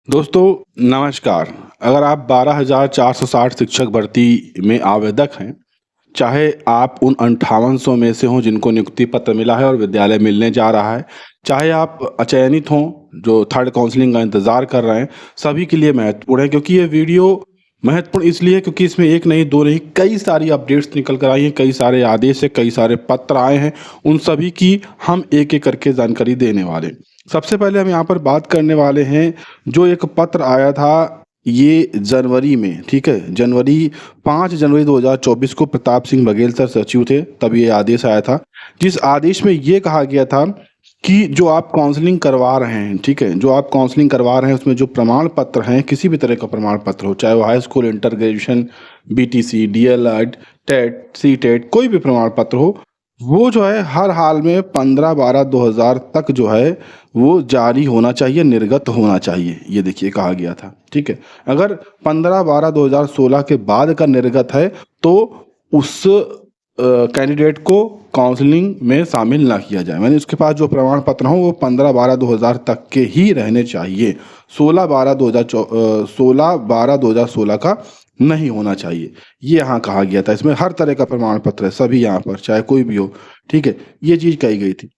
दोस्तों नमस्कार। अगर आप 12,460 शिक्षक भर्ती में आवेदक हैं, चाहे आप उन 5800 में से हों जिनको नियुक्ति पत्र मिला है और विद्यालय मिलने जा रहा है, चाहे आप अचयनित हों जो थर्ड काउंसलिंग का इंतज़ार कर रहे हैं, सभी के लिए महत्वपूर्ण है क्योंकि ये वीडियो महत्वपूर्ण इसलिए है क्योंकि इसमें एक नहीं, दो नहीं, कई सारी अपडेट्स निकल कर आई हैं, कई सारे आदेश हैं, कई सारे पत्र आए हैं। उन सभी की हम एक-एक करके जानकारी देने वाले हैं। सबसे पहले हम यहाँ पर बात करने वाले हैं, जो एक पत्र आया था ये जनवरी में, ठीक है? 5 जनवरी 2024 को प्रताप सिंह बघेल सर सचिव थे, तब ये आदेश आया था। जिस आदेश में ये कहा गया था कि जो आप काउंसलिंग करवा रहे हैं, ठीक है? जो आप काउंसलिंग करवा रहे हैं उसमें जो प्रमाण पत्र हैं, किसी भी तरह का प्रमाण पत्र हो, चाहे वो high school, inter graduation, BTC, DElEd, TET, CTET, कोई भी प्रमाण पत्र हो, वो जो है हर हाल में 15/12/2000 तक जो है वो जारी होना चाहिए, निर्गत होना चाहिए। ये देखिए कहा गया था, ठीक है? अगर 15/12/2016 के बाद का निर्गत है तो उस कैंडिडेट को काउंसलिंग में शामिल ना किया जाए। यानी उसके पास जो प्रमाण पत्र हों वो 15/12/2000 तक के ही रहने चाहिए। 16/12/2016 का नहीं होना चाहिए। ये यहाँ कहा गया था। इसमें हर तरह का प्रमाण पत्र है, सभी यहाँ पर, चाहे कोई भी हो, ठीक है? ये चीज़ कही गई थी।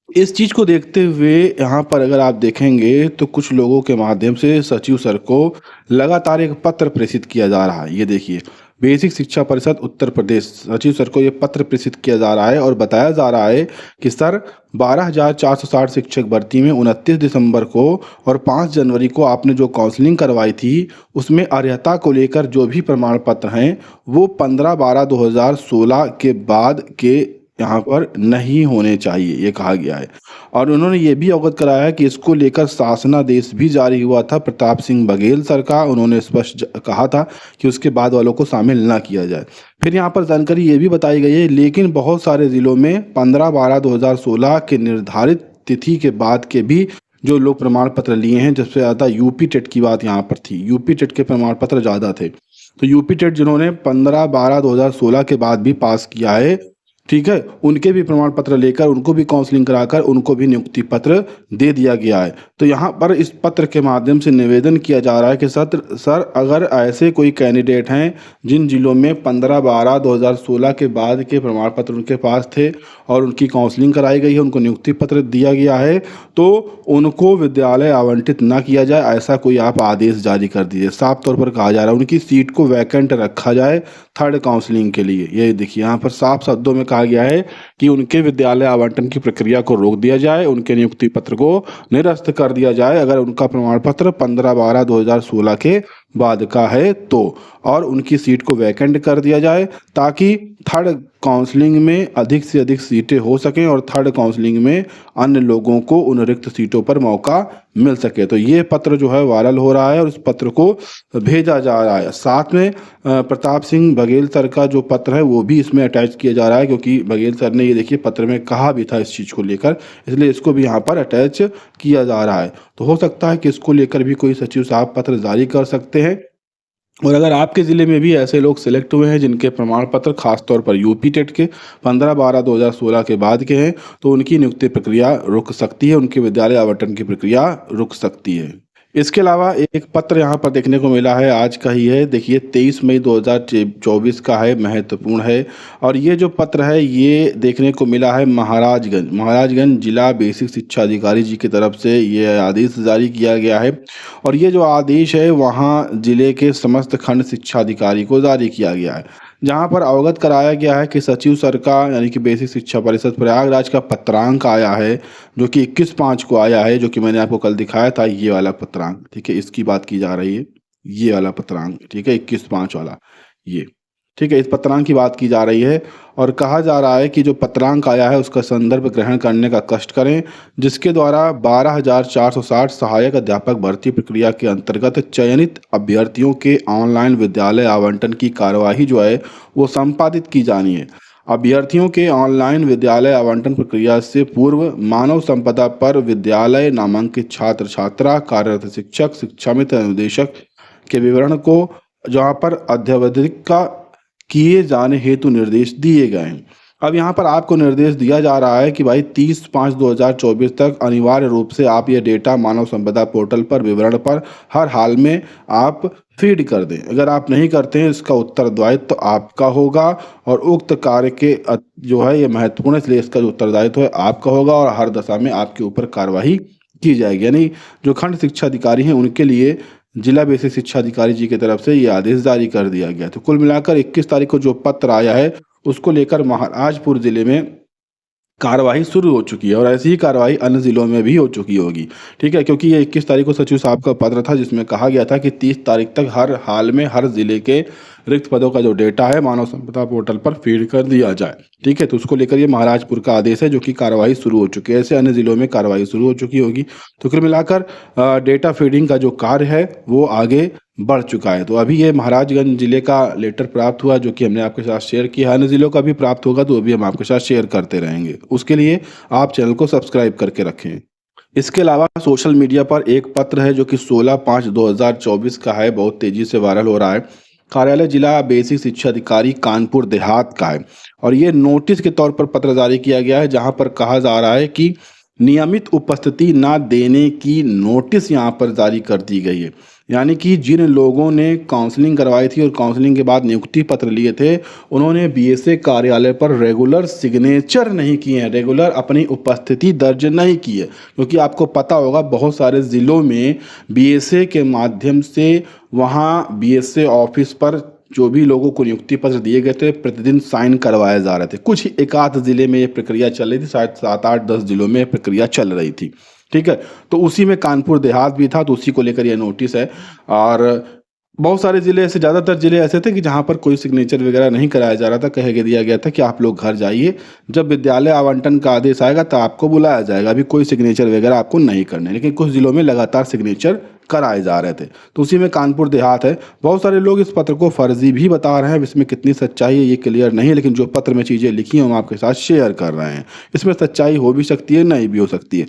इस चीज़ को देखते हुए यहाँ पर अगर आप देखेंगे तो कुछ लोगों के माध्यम से सचिव सर को लगातार एक पत्र प्रेषित किया जा रहा है। ये देखिए, बेसिक शिक्षा परिषद उत्तर प्रदेश, सचिव सर को ये पत्र प्रेषित किया जा रहा है और बताया जा रहा है कि सर 12,460 शिक्षक भर्ती में 29 दिसंबर को और 5 जनवरी को आपने जो काउंसलिंग करवाई थी उसमें अर्हता को लेकर जो भी प्रमाण पत्र हैं वो 15/12/2016 के बाद के यहाँ पर नहीं होने चाहिए, ये कहा गया है। और उन्होंने ये भी अवगत कराया कि इसको लेकर शासनादेश भी जारी हुआ था प्रताप सिंह बघेल सर का। उन्होंने स्पष्ट कहा था कि उसके बाद वालों को शामिल ना किया जाए। फिर यहाँ पर जानकारी ये भी बताई गई है, लेकिन बहुत सारे ज़िलों में 15/12/2016 के निर्धारित तिथि के बाद के भी जो लोग प्रमाण पत्र लिए हैं, सबसे ज़्यादा यूपी टेट की बात यहाँ पर थी। यूपी टेट के प्रमाण पत्र ज़्यादा थे। तो यूपी टेट जिन्होंने 15/12/2016 के बाद भी पास किया है, ठीक है, उनके भी प्रमाण पत्र लेकर उनको भी काउंसलिंग कराकर उनको भी नियुक्ति पत्र दे दिया गया है। तो यहाँ पर इस पत्र के माध्यम से निवेदन किया जा रहा है कि सर अगर ऐसे कोई कैंडिडेट हैं जिन जिलों में 15/12/2016 के बाद के प्रमाण पत्र उनके पास थे और उनकी काउंसलिंग कराई गई है, उनको नियुक्ति पत्र दिया गया है, तो उनको विद्यालय आवंटित ना किया जाए, ऐसा कोई आप आदेश जारी कर दीजिए। साफ तौर पर कहा जा रहा है उनकी सीट को वैकेंट रखा जाए थर्ड काउंसलिंग के लिए। ये देखिए यहाँ पर साफ शब्दों में कहा गया है कि उनके विद्यालय आवंटन की प्रक्रिया को रोक दिया जाए, उनके नियुक्ति पत्र को निरस्त कर दिया जाए अगर उनका प्रमाण पत्र 15/12/2016 के बाद का है तो, और उनकी सीट को वैकेंट कर दिया जाए ताकि थर्ड काउंसलिंग में अधिक से अधिक सीटें हो सकें और थर्ड काउंसलिंग में अन्य लोगों को उन रिक्त सीटों पर मौका मिल सके। तो ये पत्र जो है वायरल हो रहा है और इस पत्र को भेजा जा रहा है। साथ में प्रताप सिंह बघेल सर का जो पत्र है वो भी इसमें अटैच किया जा रहा है, क्योंकि बघेल सर ने ये देखिए पत्र में कहा भी था इस चीज़ को लेकर, इसलिए इसको भी यहाँ पर अटैच किया जा रहा है। तो हो सकता है कि इसको लेकर भी कोई सचिव साहब पत्र जारी कर सकते हैं। और अगर आपके ज़िले में भी ऐसे लोग सिलेक्ट हुए हैं जिनके प्रमाण पत्र खास तौर पर यूपी टेट के 15/12/2016 के बाद के हैं, तो उनकी नियुक्ति प्रक्रिया रुक सकती है, उनके विद्यालय आवंटन की प्रक्रिया रुक सकती है। इसके अलावा एक पत्र यहाँ पर देखने को मिला है, आज का ही है, देखिए 23 मई 2024 का है, महत्वपूर्ण है। और ये जो पत्र है ये देखने को मिला है महाराजगंज जिला बेसिक शिक्षा अधिकारी जी की तरफ से ये आदेश जारी किया गया है। और ये जो आदेश है वहाँ जिले के समस्त खंड शिक्षा अधिकारी को जारी किया गया है, जहाँ पर अवगत कराया गया है कि सचिव सर का यानी कि बेसिक शिक्षा परिषद प्रयागराज का पत्रांक आया है जो कि 21/5 को आया है, जो कि मैंने आपको कल दिखाया था, ये वाला पत्रांक, ठीक है, इसकी बात की जा रही है, ये वाला पत्रांक, ठीक है, 21/5 वाला, ये, ठीक है, इस पत्रांक की बात की जा रही है। और कहा जा रहा है कि जो पत्रांक आया है उसका संदर्भ ग्रहण करने का कष्ट करें, जिसके द्वारा 12,460 सहायक अध्यापक भर्ती प्रक्रिया के अंतर्गत चयनित अभ्यर्थियों के ऑनलाइन विद्यालय आवंटन की कार्यवाही जो है वो संपादित की जानी है। अभ्यर्थियों के ऑनलाइन विद्यालय आवंटन प्रक्रिया से पूर्व मानव संपदा पर विद्यालय नामांकित छात्र छात्रा, कार्यरत शिक्षक, शिक्षामित्र, अनुदेशक के विवरण को जहाँ पर अध्यवधिक का किए जाने हेतु निर्देश दिए गए हैं। अब यहाँ पर आपको निर्देश दिया जा रहा है कि भाई 30/5/2024 तक अनिवार्य रूप से आप ये डेटा मानव संपदा पोर्टल पर विवरण पर हर हाल में आप फीड कर दें। अगर आप नहीं करते हैं इसका उत्तरदायित्व तो आपका होगा और उक्त कार्य के जो है ये महत्वपूर्ण है, इसलिए इसका जो उत्तरदायित्व है आपका होगा और हर दशा में आपके ऊपर कार्रवाई की जाएगी। यानी जो खंड शिक्षा अधिकारी हैं उनके लिए जिला बेसिक शिक्षा अधिकारी जी की तरफ से ये आदेश जारी कर दिया गया। तो कुल मिलाकर 21 तारीख को जो पत्र आया है उसको लेकर महाराजपुर जिले में कार्रवाई शुरू हो चुकी है और ऐसी ही कार्रवाई अन्य जिलों में भी हो चुकी होगी। ठीक है, क्योंकि ये 21 तारीख को सचिव साहब का पत्र था जिसमें कहा गया था कि 30 तारीख तक हर हाल में हर जिले के रिक्त पदों का जो डेटा है मानव संपदा पोर्टल पर फीड कर दिया जाए। ठीक है, तो उसको लेकर ये महाराजपुर का आदेश है जो कि कार्रवाई शुरू हो चुकी है। ऐसे अन्य जिलों में कार्रवाई शुरू हो चुकी होगी। तो कुल मिलाकर डेटा फीडिंग का जो कार्य है वो आगे बढ़ चुका है। तो अभी ये महाराजगंज जिले का लेटर प्राप्त हुआ जो कि हमने आपके साथ शेयर किया। अन्य जिलों का भी प्राप्त होगा तो अभी हम आपके साथ शेयर करते रहेंगे। उसके लिए आप चैनल को सब्सक्राइब करके रखें। इसके अलावा सोशल मीडिया पर एक पत्र है जो कि 16/5/2024 का है, बहुत तेजी से वायरल हो रहा है। कार्यालय जिला बेसिक शिक्षा अधिकारी कानपुर देहात का है और ये नोटिस के तौर पर पत्र जारी किया गया है जहां पर कहा जा रहा है कि नियमित उपस्थिति ना देने की नोटिस यहां पर जारी कर दी गई है। यानी कि जिन लोगों ने काउंसलिंग करवाई थी और काउंसलिंग के बाद नियुक्ति पत्र लिए थे उन्होंने बीएसए कार्यालय पर रेगुलर सिग्नेचर नहीं किए हैं, रेगुलर अपनी उपस्थिति दर्ज नहीं की है। क्योंकि आपको पता होगा बहुत सारे ज़िलों में बीएसए के माध्यम से वहाँ बीएसए ऑफिस पर जो भी लोगों को नियुक्ति पत्र दिए गए थे प्रतिदिन साइन करवाए जा रहे थे। कुछ एक आध जिले में ये प्रक्रिया चल रही थी, शायद 7-8-10 जिलों में प्रक्रिया चल रही थी। ठीक है, तो उसी में कानपुर देहात भी था तो उसी को लेकर यह नोटिस है। और बहुत सारे ज़िले ऐसे, ज़्यादातर ज़िले ऐसे थे कि जहाँ पर कोई सिग्नेचर वगैरह नहीं कराया जा रहा था। कह दिया गया था कि आप लोग घर जाइए, जब विद्यालय आवंटन का आदेश आएगा तो आपको बुलाया जाएगा, अभी कोई सिग्नेचर वगैरह आपको नहीं करने। लेकिन कुछ ज़िलों में लगातार सिग्नेचर कराए जा रहे थे तो उसी में कानपुर देहात है। बहुत सारे लोग इस पत्र को फर्जी भी बता रहे हैं, इसमें कितनी सच्चाई है ये क्लियर नहीं है, लेकिन जो पत्र में चीज़ें लिखी हैं हम आपके साथ शेयर कर रहे हैं। इसमें सच्चाई हो भी सकती है, नहीं भी हो सकती है।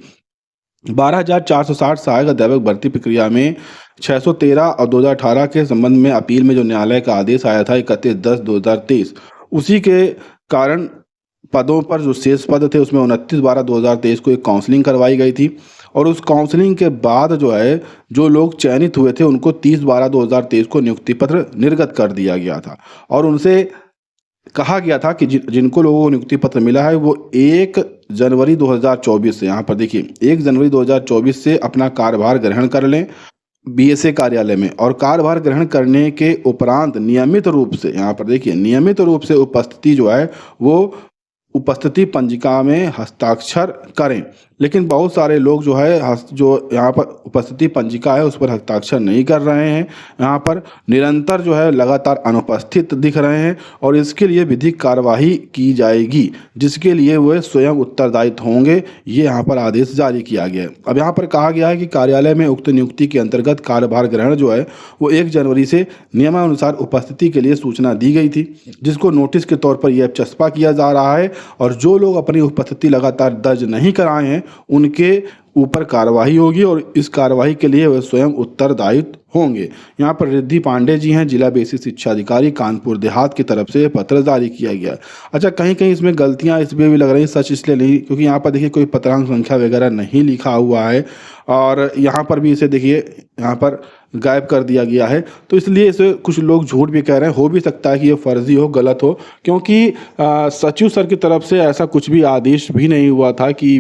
12,460 सहायक अध्यापक भर्ती प्रक्रिया में 613 और 2018 के संबंध में अपील में जो न्यायालय का आदेश आया था 31/10/2023, उसी के कारण पदों पर जो शेष पद थे उसमें 29/12/2023 को एक काउंसलिंग करवाई गई थी और उस काउंसलिंग के बाद जो है जो लोग चयनित हुए थे उनको 30/12/2023 को नियुक्ति पत्र निर्गत कर दिया गया था और उनसे कहा गया था कि जिनको लोगों को नियुक्ति पत्र मिला है वो 1 जनवरी 2024 से, यहाँ पर देखिए 1 जनवरी 2024 से अपना कार्यभार ग्रहण कर लें बीएसए कार्यालय में और कार्यभार ग्रहण करने के उपरांत नियमित रूप से, यहाँ पर देखिए नियमित रूप से उपस्थिति जो है वो उपस्थिति पंजिका में हस्ताक्षर करें। लेकिन बहुत सारे लोग जो है जो यहाँ पर उपस्थिति पंजिका है उस पर हस्ताक्षर नहीं कर रहे हैं, यहाँ पर निरंतर जो है लगातार अनुपस्थित दिख रहे हैं और इसके लिए विधिक कार्यवाही की जाएगी जिसके लिए वे स्वयं उत्तरदायित्व होंगे। ये यहाँ पर आदेश जारी किया गया है। अब यहाँ पर कहा गया है कि कार्यालय में उक्त नियुक्ति के अंतर्गत कार्यभार ग्रहण जो है वो 1 जनवरी से नियमानुसार उपस्थिति के लिए सूचना दी गई थी जिसको नोटिस के तौर पर यह चस्पा किया जा रहा है और जो लोग अपनी उपस्थिति लगातार दर्ज नहीं कराए हैं उनके ऊपर कार्रवाई होगी और इस कार्रवाई के लिए वे स्वयं उत्तरदायित्व होंगे। यहाँ पर रिद्धि पांडे जी हैं, जिला बेसिक शिक्षा अधिकारी कानपुर देहात की तरफ से पत्र जारी किया गया। अच्छा, कहीं कहीं इसमें गलतियाँ इसमें भी लग रही, सच इसलिए नहीं क्योंकि यहाँ पर देखिए कोई पत्रांक संख्या वगैरह नहीं लिखा हुआ है और यहाँ पर भी इसे देखिए यहाँ पर गायब कर दिया गया है। तो इसलिए इसे कुछ लोग झूठ भी कह रहे हैं, हो भी सकता है कि ये फर्जी हो, गलत हो, क्योंकि सचिव सर की तरफ से ऐसा कुछ भी आदेश भी नहीं हुआ था कि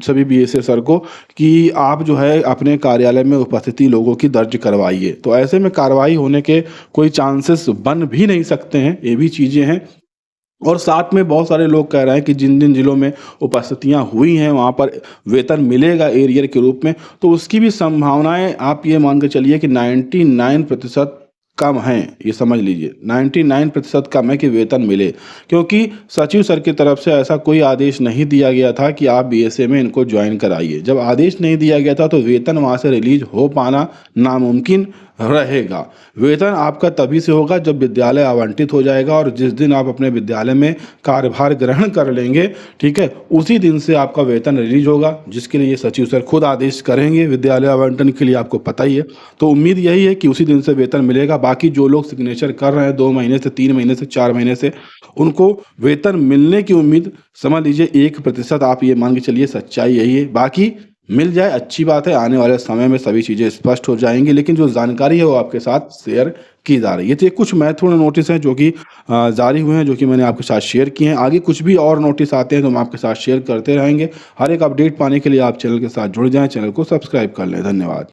सभी बीएसए सर को कि आप जो है अपने कार्यालय में उपस्थिति लोगों की दर्ज करवाइए। तो ऐसे में कार्रवाई होने के कोई चांसेस बन भी नहीं सकते हैं, ये भी चीज़ें हैं। और साथ में बहुत सारे लोग कह रहे हैं कि जिन जिन जिलों में उपस्थितियां हुई हैं वहाँ पर वेतन मिलेगा एरियर के रूप में, तो उसकी भी संभावनाएं आप ये मान के चलिए कि 99% कम हैं। ये समझ लीजिए 99% कम है कि वेतन मिले, क्योंकि सचिव सर की तरफ से ऐसा कोई आदेश नहीं दिया गया था कि आप बीएसए में इनको ज्वाइन कराइए। जब आदेश नहीं दिया गया था तो वेतन वहाँ से रिलीज हो पाना नामुमकिन रहेगा। वेतन आपका तभी से होगा जब विद्यालय आवंटित हो जाएगा और जिस दिन आप अपने विद्यालय में कार्यभार ग्रहण कर लेंगे, ठीक है, उसी दिन से आपका वेतन रिलीज होगा, जिसके लिए सचिव सर खुद आदेश करेंगे विद्यालय आवंटन के लिए, आपको पता ही है। तो उम्मीद यही है कि उसी दिन से वेतन मिलेगा। बाकी जो लोग सिग्नेचर कर रहे हैं 2 महीने से, 3 महीने से, 4 महीने से, उनको वेतन मिलने की उम्मीद समझ लीजिए 1% आप ये मान के चलिए, सच्चाई यही है। बाकी मिल जाए अच्छी बात है, आने वाले समय में सभी चीज़ें स्पष्ट हो जाएँगी, लेकिन जो जानकारी है वो आपके साथ शेयर की जा रही है। तो ये कुछ महत्वपूर्ण नोटिस हैं जो कि जारी हुए हैं, जो कि मैंने आपके साथ शेयर किए हैं। आगे कुछ भी और नोटिस आते हैं तो हम आपके साथ शेयर करते रहेंगे। हर एक अपडेट पाने के लिए आप चैनल के साथ जुड़ जाएँ, चैनल को सब्सक्राइब कर लें। धन्यवाद।